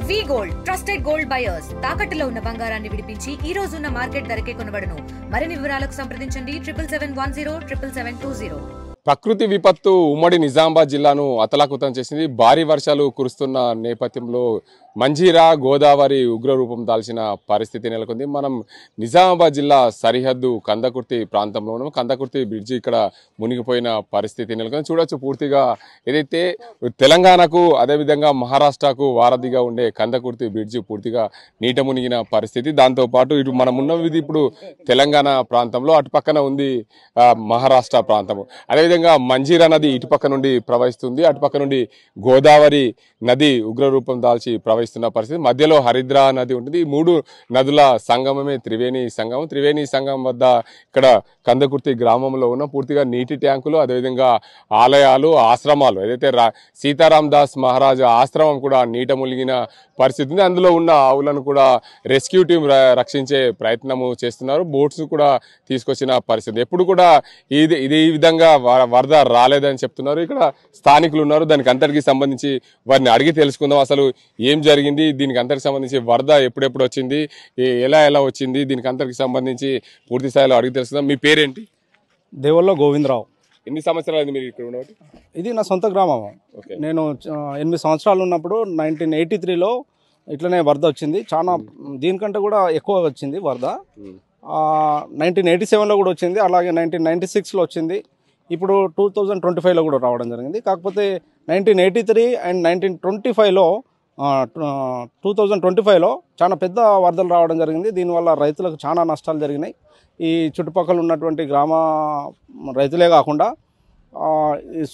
వి gold trusted gold buyers తాకట్టులో ఉన్న బంగారాన్ని విడిపించి ఈ రోజు ఉన్న మార్కెట్ ధరకే కొనబడును. మరిన్ని వివరాలకు సంప్రదించండి 77107720. ప్రకృతి విపత్తు ఉమ్మడి నిజామాబాద్ జిల్లాను అతలాకుతం చేసింది. భారీ వర్షాలు కురుస్తున్న నేపథ్యంలో మంజీరా గోదావరి ఉగ్రరూపం దాల్చిన పరిస్థితి నెలకొంది. మనం నిజామాబాద్ జిల్లా సరిహద్దు కందకుర్తి ప్రాంతంలో ఉన్నాం. కందకుర్తి బ్రిడ్జి ఇక్కడ మునిగిపోయిన పరిస్థితి నెలకొంది. చూడొచ్చు పూర్తిగా ఏదైతే తెలంగాణకు అదేవిధంగా మహారాష్ట్రకు వారధిగా ఉండే కందకుర్తి బ్రిడ్జి పూర్తిగా నీట మునిగిన పరిస్థితి. దాంతోపాటు ఇటు మనం ఉన్నది ఇప్పుడు తెలంగాణ ప్రాంతంలో, అటు పక్కన ఉంది మహారాష్ట్ర ప్రాంతము. అదేవిధంగా మంజీరా నది ఇటుపక్క నుండి ప్రవహిస్తుంది, అటుపక్క నుండి గోదావరి నది ఉగ్రరూపం దాల్చి ప్రవహిస్తున్న పరిస్థితి. మధ్యలో హరిద్రా నది ఉంటుంది. ఈ మూడు నదుల సంగమమే త్రివేణి సంగమం. త్రివేణి సంగమం వద్ద ఇక్కడ కందకుర్తి గ్రామంలో ఉన్న పూర్తిగా నీటి ట్యాంకులు, అదేవిధంగా ఆలయాలు, ఆశ్రమాలు, ఏదైతే సీతారాం దాస్ మహారాజు ఆశ్రమం కూడా నీట మునిగిన పరిస్థితి ఉంది. అందులో ఉన్న ఆవులను కూడా రెస్క్యూ టీం రక్షించే ప్రయత్నము చేస్తున్నారు. బోట్స్ కూడా తీసుకొచ్చిన పరిస్థితి. ఎప్పుడు కూడా ఇది ఈ విధంగా వరద రాలేదని చెప్తున్నారు. ఇక్కడ స్థానికులు ఉన్నారు. దానికి అంతటికి సంబంధించి వారిని అడిగి తెలుసుకుందాం. అసలు ఏం జరిగింది, దీనికి అంతటికి సంబంధించి వరద ఎప్పుడెప్పుడు వచ్చింది, ఎలా వచ్చింది, దీనికి అంతటికి సంబంధించి పూర్తి స్థాయిలో అడిగి తెలుసుకుందాం. మీ పేరేంటి? దేవల్లో గోవిందరావు. ఎన్ని సంవత్సరాలు మీరు ఇక్కడ ఉన్నది? ఇది నా సొంత గ్రామం. నేను 8 సంవత్సరాలు ఉన్నప్పుడు 1983లో ఇట్లనే వరద వచ్చింది. చాలా దీనికంటే కూడా ఎక్కువ వచ్చింది వరద. 1987లో కూడా వచ్చింది, అలాగే 1996లో వచ్చింది, ఇప్పుడు 2025లో కూడా రావడం జరిగింది. కాకపోతే 1983 అండ్ 1925లో 2025లో చాలా పెద్ద వరదలు రావడం జరిగింది. దీనివల్ల రైతులకు చాలా నష్టాలు జరిగినాయి. ఈ చుట్టుపక్కల ఉన్నటువంటి గ్రామ రైతులే కాకుండా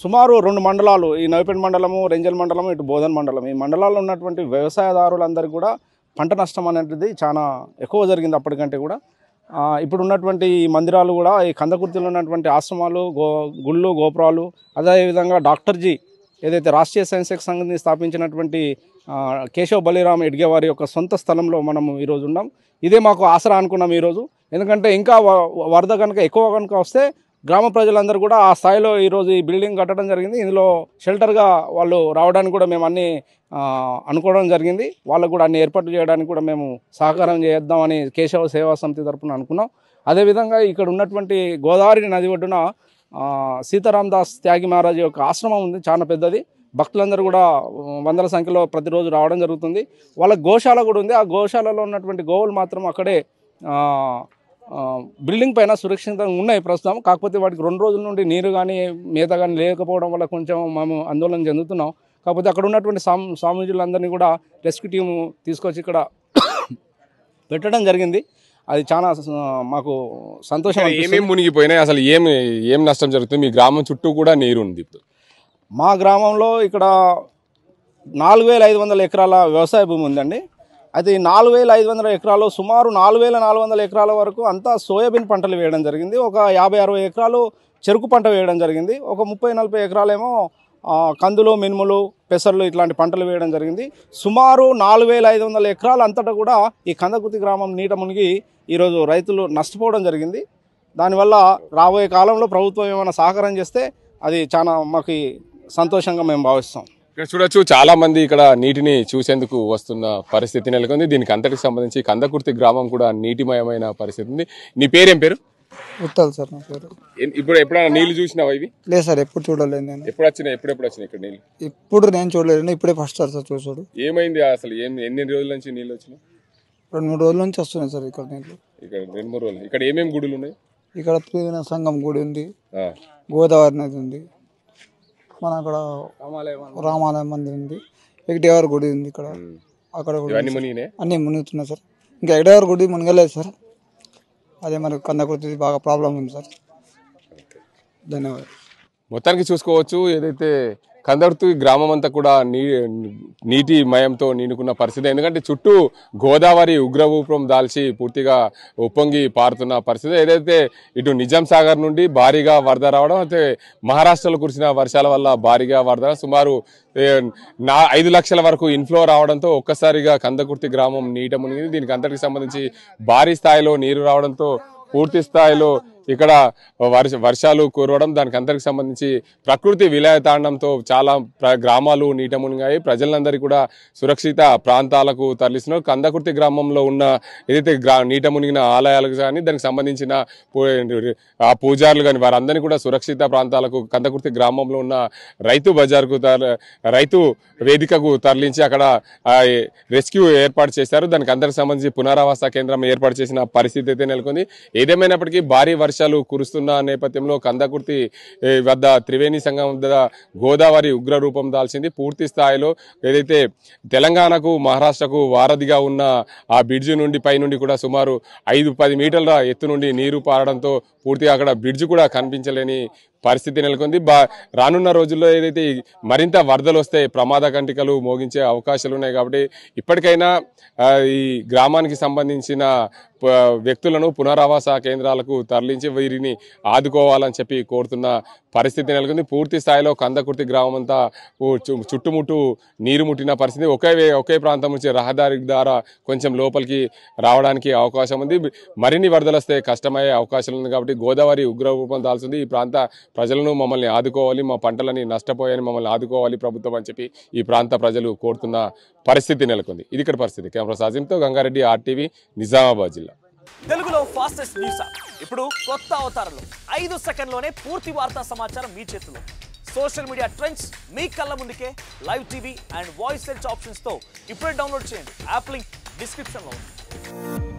సుమారు 2 మండలాలు, ఈ నవిపేట మండలము, రెంజల్ మండలము, ఇటు బోధన్ మండలం, ఈ మండలాల్లో ఉన్నటువంటి వ్యవసాయదారులందరికీ కూడా పంట నష్టం అనేది చాలా ఎక్కువ జరిగింది అప్పటికంటే కూడా. ఇప్పుడు ఉన్నటువంటి ఈ మందిరాలు కూడా, ఈ కందకుర్తిలో ఉన్నటువంటి ఆశ్రమాలు, గుళ్ళు, గోపురాలు, అదేవిధంగా డాక్టర్జీ ఏదైతే రాష్ట్రీయ సైన్స్ సంఘాన్ని స్థాపించినటువంటి కేశవ్ బలిరామ్ ఎడ్గే వారి యొక్క సొంత స్థలంలో మనం ఈరోజు ఉన్నాం. ఇదే మాకు ఆసరా అనుకున్నాం ఈరోజు. ఎందుకంటే ఇంకా వరద కనుక ఎక్కువ కనుక వస్తే గ్రామ ప్రజలందరూ కూడా ఆ స్థాయిలో ఈరోజు ఈ బిల్డింగ్ కట్టడం జరిగింది. ఇందులో షెల్టర్గా వాళ్ళు రావడానికి కూడా మేము అన్నీ అనుకోవడం జరిగింది. వాళ్ళకు కూడా అన్ని ఏర్పాట్లు చేయడానికి కూడా మేము సహకారం చేద్దామని కేశవ సేవా సమితి తరఫున అనుకున్నాం. అదేవిధంగా ఇక్కడ ఉన్నటువంటి గోదావరి నది ఒడ్డున సీతారాం దాస్ త్యాగి మహారాజు యొక్క ఆశ్రమం ఉంది, చాలా పెద్దది. భక్తులందరూ కూడా వందల సంఖ్యలో ప్రతిరోజు రావడం జరుగుతుంది. వాళ్ళ గోశాల కూడా ఉంది. ఆ గోశాలలో ఉన్నటువంటి గోవులు మాత్రం అక్కడే బిల్డింగ్ పైన సురక్షితంగా ఉన్నాయి ప్రస్తుతం. కాకపోతే వాటికి 2 రోజుల నుండి నీరు కానీ మేత కానీ లేకపోవడం వల్ల కొంచెం మేము ఆందోళన చెందుతున్నాం. కాకపోతే అక్కడ ఉన్నటువంటి స్వామీజీలందరినీ కూడా రెస్క్యూ టీము తీసుకొచ్చి ఇక్కడ పెట్టడం జరిగింది. అది చాలా మాకు సంతోషం. ఏమేమి మునిగిపోయినాయి, అసలు ఏం నష్టం జరుగుతుంది? మీ గ్రామం చుట్టూ కూడా నీరు ఉంది. ఇప్పుడు మా గ్రామంలో ఇక్కడ 4500 ఎకరాల వ్యవసాయ భూమి ఉందండి. అయితే ఈ 4500 ఎకరాలు సుమారు 4400 ఎకరాల వరకు అంతా సోయాబీన్ పంటలు వేయడం జరిగింది. ఒక 50-60 ఎకరాలు చెరుకు పంట వేయడం జరిగింది. ఒక 30-40 ఎకరాలేమో కందులు, మినుములు, పెసర్లు ఇట్లాంటి పంటలు వేయడం జరిగింది. సుమారు 4500 ఎకరాలు అంతటా కూడా ఈ కందకుర్తి గ్రామం నీట మునిగి ఈరోజు రైతులు నష్టపోవడం జరిగింది. దానివల్ల రాబోయే కాలంలో ప్రభుత్వం ఏమైనా సహకారం చేస్తే అది చాలా మాకు సంతోషంగా మేము భావిస్తాం. ఇక్కడ చూడొచ్చు, చాలా మంది ఇక్కడ నీటిని చూసేందుకు వస్తున్న పరిస్థితి నెలకొంది. దీనికి అంతటికి సంబంధించి కందకుర్తి గ్రామం కూడా నీటిమయమైన పరిస్థితి ఉంది. నీ పేరేం పేరు? ఉత్తల్ సార్ నా పేరు. ఇప్పుడు ఎప్పుడైనా నీళ్లు చూసినావా? ఇవి లేదు సార్, ఎప్పుడు చూడలేదు నేను. ఎప్పుడెప్పుడు వచ్చినాయి ఇక్కడ నీళ్ళు? ఇప్పుడు నేను చూడలేదు, ఇప్పుడే ఫస్ట్ సార్ చూసాడు. ఏమైంది అసలు? ఎన్ని రోజుల నుంచి నీళ్ళు వచ్చినాయి? 2-3 రోజుల నుంచి వస్తున్నాయి సార్ ఇక్కడ నీళ్ళు. ఇక్కడ 2-3 రోజులు. ఇక్కడ ఏమేమి గుడులు ఉన్నాయి? ఇక్కడ త్రివేణి సంగం గుడి ఉంది, గోదావరి నది ఉంది, మన అక్కడ రామాలయం మందిర్ ఉంది, ఎగటేవారి గుడి ఉంది ఇక్కడ. అక్కడ అన్నీ మునుగుతున్నాయి సార్. ఇంకా ఎగటేవారి గుడి మునగలేదు సార్. అదే మరి కందకుర్తి బాగా ప్రాబ్లం ఉంది సార్. ధన్యవాదాలు. మొత్తానికి చూసుకోవచ్చు, ఏదైతే కందకుర్తి గ్రామం అంతా కూడా నీటి మయంతో నిండుకున్న పరిస్థితి. ఎందుకంటే చుట్టూ గోదావరి ఉగ్రరూపం దాల్చి పూర్తిగా ఉప్పొంగి పారుతున్న పరిస్థితి. ఏదైతే ఇటు నిజాం సాగర్ నుండి భారీగా వరద రావడం, అయితే మహారాష్ట్రలో కురిసిన వర్షాల వల్ల భారీగా వరద సుమారు 5 లక్షల వరకు ఇన్ఫ్లో రావడంతో ఒక్కసారిగా కందకుర్తి గ్రామం నీట మునిగింది. దీనికి అంతటికి సంబంధించి భారీ స్థాయిలో నీరు రావడంతో పూర్తి స్థాయిలో ఇక్కడ వర్షాలు కురవడం దానికి అందరికి సంబంధించి ప్రకృతి విలయతాండంతో చాలా గ్రామాలు నీట మునిగాయి. ప్రజలందరికీ కూడా సురక్షిత ప్రాంతాలకు తరలిస్తున్నారు. కందకుర్తి గ్రామంలో ఉన్న ఏదైతే నీట మునిగిన ఆలయాలకు కానీ దానికి సంబంధించిన ఆ పూజారులు కానీ వారందరినీ కూడా సురక్షిత ప్రాంతాలకు కందకుర్తి గ్రామంలో ఉన్న రైతు బజార్కు రైతు వేదికకు తరలించి అక్కడ రెస్క్యూ ఏర్పాటు చేశారు. దానికి అందరికి సంబంధించి పునరావాస కేంద్రం ఏర్పాటు చేసిన పరిస్థితి అయితే నెలకొంది. ఏదేమైనప్పటికీ భారీ వర్షాలు కురుస్తున్న నేపథ్యంలో కందకుర్తి వద్ద త్రివేణి సంగమం వద్ద గోదావరి ఉగ్ర రూపం దాల్చింది. పూర్తి స్థాయిలో ఏదైతే తెలంగాణకు మహారాష్ట్రకు వారధిగా ఉన్న ఆ బ్రిడ్జి నుండి పైనుండి కూడా సుమారు 5-10 మీటర్ల ఎత్తు నుండి నీరు పారడంతో పూర్తిగా అక్కడ బ్రిడ్జ్ కూడా కనిపించలేని పరిస్థితి నెలకొంది. రానున్న రోజుల్లో ఏదైతే మరింత వరదలు వస్తే ప్రమాద కంటికలు మోగించే అవకాశాలు ఉన్నాయి. కాబట్టి ఇప్పటికైనా ఈ గ్రామానికి సంబంధించిన వ్యక్తులను పునరావాస కేంద్రాలకు తరలించి వీరిని ఆదుకోవాలని చెప్పి కోరుతున్న పరిస్థితి నెలకొంది. పూర్తి స్థాయిలో కందకుర్తి గ్రామం అంతా చుట్టుముట్టు నీరు ముట్టిన పరిస్థితి. ఒకే ప్రాంతం నుంచి రహదారి ద్వారా కొంచెం లోపలికి రావడానికి అవకాశం ఉంది. మరిన్ని వరదలు వస్తే కష్టమయ్యే అవకాశాలు ఉంది. కాబట్టి గోదావరి ఉగ్ర రూపం దాల్సింది. ఈ ప్రాంత ప్రజలను మమ్మల్ని ఆదుకోవాలి, మా పంటలని నష్టపోయాయని మమ్మల్ని ఆదుకోవాలి ప్రభుత్వం అని చెప్పి ఈ ప్రాంత ప్రజలు కోరుతున్న పరిస్థితి నెలకొంది. ఇది ఇక్కడ పరిస్థితి. కెమెరా సాజింతో గంగారెడ్డి, RTV, నిజామాబాద్ జిల్లా. తెలుగులో ఫాస్టెస్ట్ న్యూస్ ఇప్పుడు కొత్త అవతారంలో 5 సెకండ్లోనే పూర్తి వార్తా సమాచారం మీ చేతిలో. సోషల్ మీడియా ట్రెండ్స్ మీ కళ్ళ ముందుకే live TV and voice search options తో ఇప్పుడే డౌన్లోడ్ చేయండి. యాప్ లింక్ డిస్క్రిప్షన్లో ఉంది.